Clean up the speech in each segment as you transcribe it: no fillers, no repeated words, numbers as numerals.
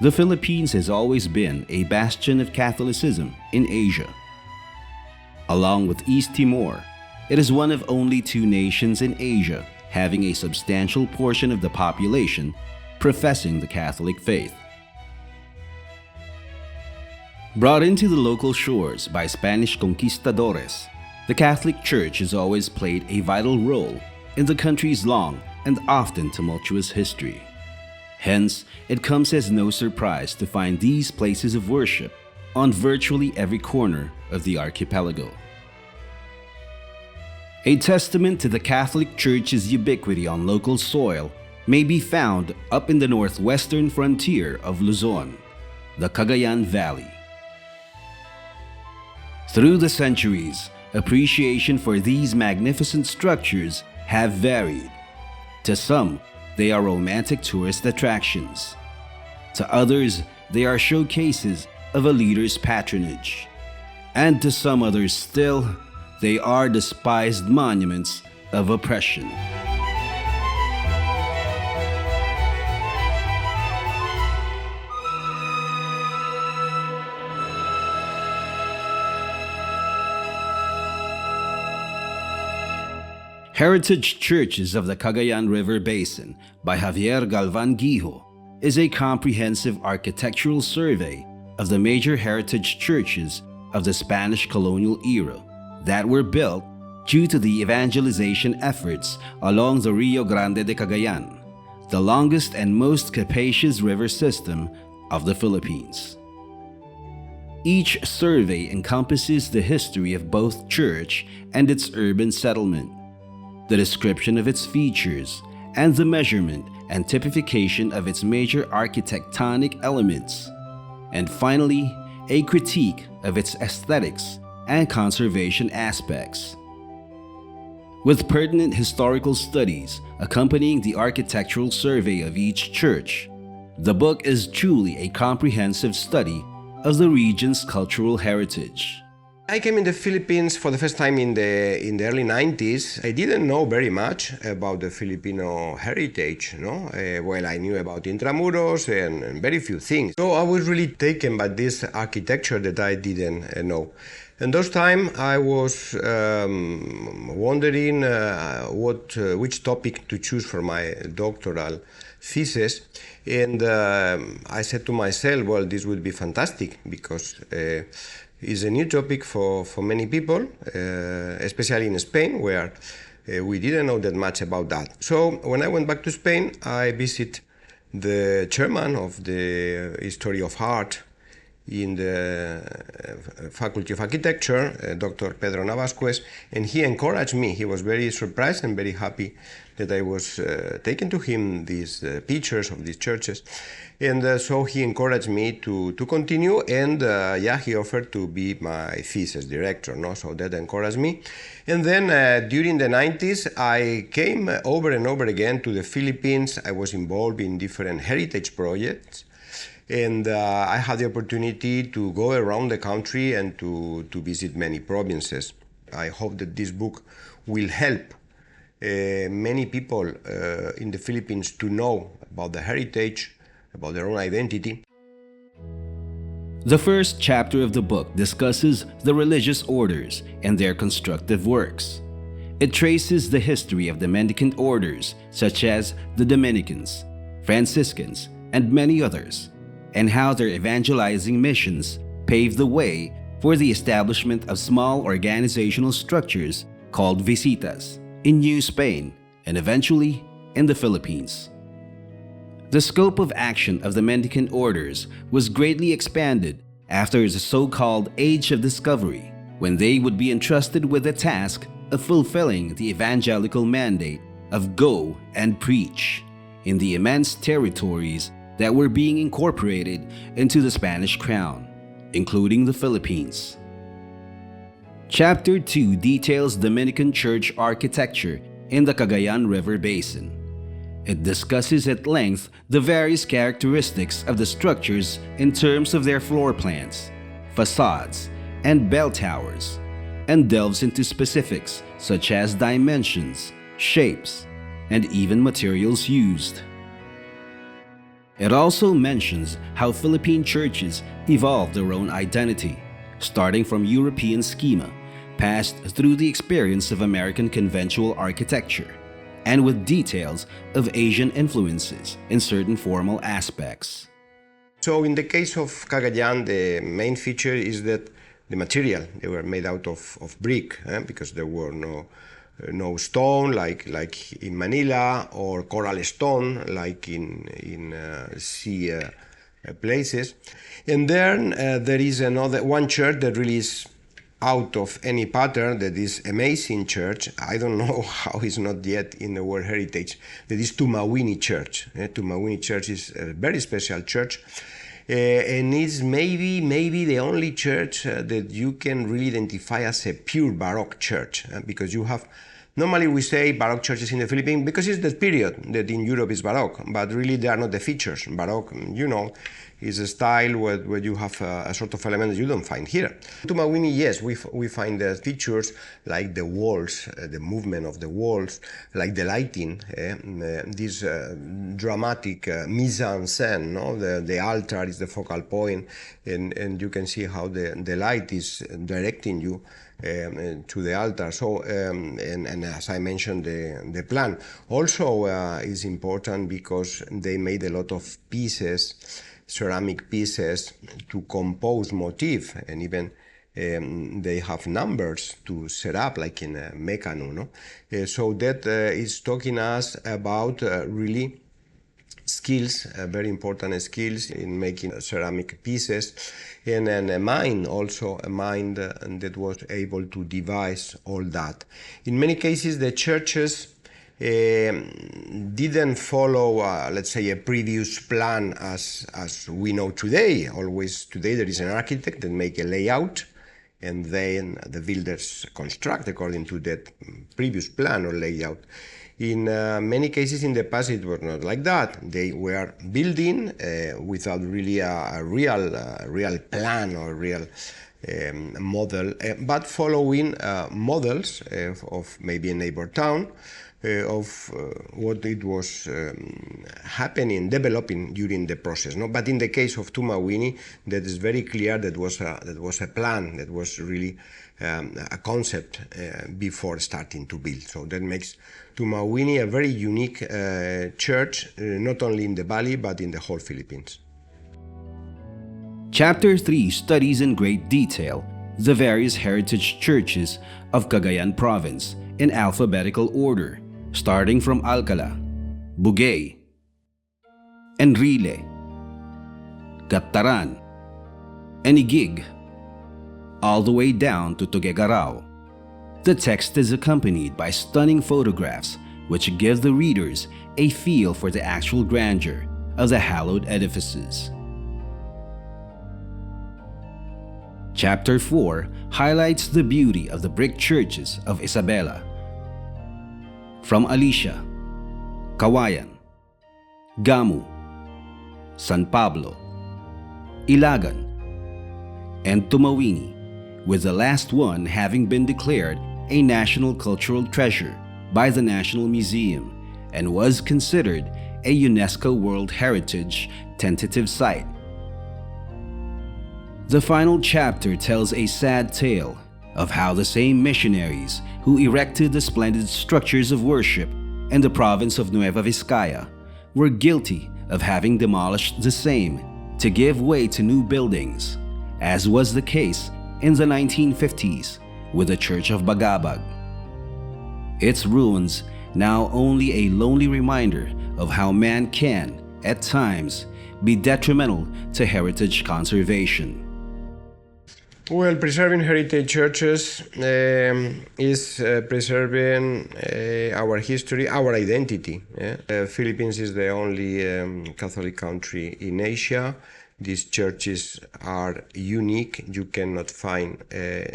The Philippines has always been a bastion of Catholicism in Asia. Along with East Timor, it is one of only two nations in Asia having a substantial portion of the population professing the Catholic faith. Brought into the local shores by Spanish conquistadores, the Catholic Church has always played a vital role in the country's long and often tumultuous history. Hence, it comes as no surprise to find these places of worship on virtually every corner of the archipelago. A testament to the Catholic Church's ubiquity on local soil may be found up in the northwestern frontier of Luzon, the Cagayan Valley. Through the centuries, appreciation for these magnificent structures have varied. To some, they are romantic tourist attractions. To others, they are showcases of a leader's patronage. And to some others still, they are despised monuments of oppression. Heritage Churches of the Cagayan River Basin by Javier Galvan Guijo is a comprehensive architectural survey of the major heritage churches of the Spanish colonial era that were built due to the evangelization efforts along the Rio Grande de Cagayan, the longest and most capacious river system of the Philippines. Each survey encompasses the history of both church and its urban settlement, the description of its features, and the measurement and typification of its major architectonic elements, and finally, a critique of its aesthetics and conservation aspects. With pertinent historical studies accompanying the architectural survey of each church, the book is truly a comprehensive study of the region's cultural heritage. I came in the Philippines for the first time in the early 90s. I didn't know very much about the Filipino heritage, no? Well, I knew about Intramuros and very few things. So I was really taken by this architecture that I didn't know. And those time I was wondering which topic to choose for my doctoral thesis. And I said to myself, well, this would be fantastic because it's a new topic for many people, especially in Spain, where we didn't know that much about that. So when I went back to Spain, I visited the chairman of the History of Art in the Faculty of Architecture, Dr. Pedro Navasquez, and he encouraged me. He was very surprised and very happy that I was taking to him these pictures of these churches. And so he encouraged me to continue, and he offered to be my thesis director, no? So that encouraged me. And then during the 90s, I came over and over again to the Philippines. I was involved in different heritage projects. And I had the opportunity to go around the country and to visit many provinces. I hope that this book will help many people in the Philippines to know about the heritage, about their own identity. The first chapter of the book discusses the religious orders and their constructive works. It traces the history of the mendicant orders such as the Dominicans, Franciscans, and many others, and how their evangelizing missions paved the way for the establishment of small organizational structures called visitas in New Spain and eventually in the Philippines. The scope of action of the mendicant orders was greatly expanded after the so-called Age of Discovery, when they would be entrusted with the task of fulfilling the evangelical mandate of go and preach in the immense territories that were being incorporated into the Spanish crown, including the Philippines. Chapter 2 details Dominican church architecture in the Cagayan River Basin. It discusses at length the various characteristics of the structures in terms of their floor plans, facades, and bell towers, and delves into specifics such as dimensions, shapes, and even materials used. It also mentions how Philippine churches evolved their own identity, starting from European schema, passed through the experience of American conventual architecture, and with details of Asian influences in certain formal aspects. So in the case of Cagayan, the main feature is that the material, they were made out of brick, because there were no stone like in Manila, or coral stone like in sea places. And then there is one church that really is out of any pattern, that is amazing church. I don't know how it's not yet in the World Heritage. That is Tumawini Church. Tumawini Church is a very special church. And it's maybe the only church that you can really identify as a pure Baroque church, because you have, normally we say Baroque churches in the Philippines because it's that period that in Europe is Baroque, but really they are not the features. Baroque, is a style where you have a sort of element that you don't find here. Tumawini, yes, we find the features like the walls, the movement of the walls, like the lighting, this dramatic mise en scène, no? The altar is the focal point, and you can see how the light is directing you to the altar. So, and as I mentioned, the plan also is important because they made a lot of pieces, ceramic pieces, to compose motif, and even they have numbers to set up, like in a mecano, no? So that is talking us about really skills, very important skills in making ceramic pieces, and then a mind that was able to devise all that. In many cases, the churches didn't follow, let's say, a previous plan as we know today. Always today there is an architect that make a layout, and then the builders construct according to that previous plan or layout. In many cases in the past it was not like that. They were building without really a real plan or real model, but following models of maybe a neighbor town, of what it was developing during the process. No? But in the case of Tumawini, that is very clear that was a plan, that was really a concept before starting to build. So that makes Tumawini a very unique church, not only in the valley, but in the whole Philippines. Chapter 3 studies in great detail the various heritage churches of Cagayan province in alphabetical order, starting from Alcala, Bugay, Enrile, Gataran, Enigig, all the way down to Tuguegarao. The text is accompanied by stunning photographs which give the readers a feel for the actual grandeur of the hallowed edifices. Chapter 4 highlights the beauty of the brick churches of Isabela. From Alicia, Cagayan, Gamu, San Pablo, Ilagan, and Tumawini, with the last one having been declared a national cultural treasure by the National Museum and was considered a UNESCO World Heritage tentative site. The final chapter tells a sad tale of how the same missionaries who erected the splendid structures of worship in the province of Nueva Vizcaya were guilty of having demolished the same to give way to new buildings, as was the case in the 1950s with the Church of Bagabag. Its ruins now only a lonely reminder of how man can, at times, be detrimental to heritage conservation. Well, preserving heritage churches is preserving our history, our identity. Philippines is the only Catholic country in Asia. These churches are unique. You cannot find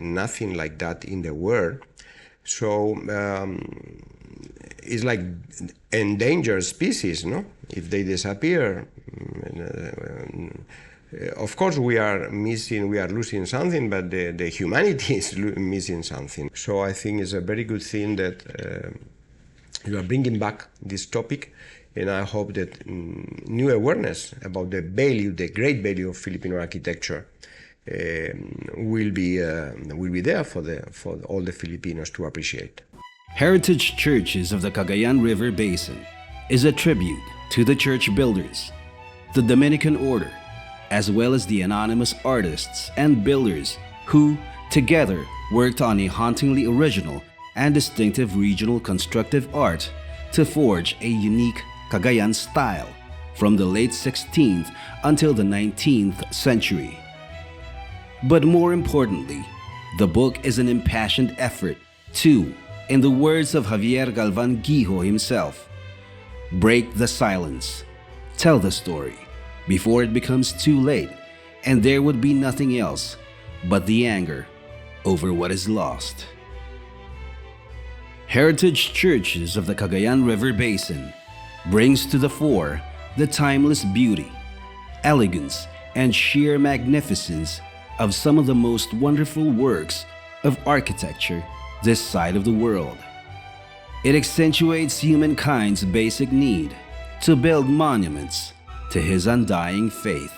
nothing like that in the world. So it's like endangered species, no? If they disappear, of course we are losing something, but the humanity is missing something. So I think it's a very good thing that you are bringing back this topic, and I hope that new awareness about the value, the great value of Filipino architecture, will be there for all the Filipinos to appreciate. Heritage Churches of the Cagayan River Basin is a tribute to the church builders, the Dominican order, as well as the anonymous artists and builders who, together, worked on a hauntingly original and distinctive regional constructive art to forge a unique Cagayan style from the late 16th until the 19th century. But more importantly, the book is an impassioned effort to, in the words of Javier Galvan Guijo himself, break the silence, tell the story, before it becomes too late and there would be nothing else but the anger over what is lost. Heritage Churches of the Cagayan River Basin brings to the fore the timeless beauty, elegance, and sheer magnificence of some of the most wonderful works of architecture this side of the world. It accentuates humankind's basic need to build monuments to his undying faith.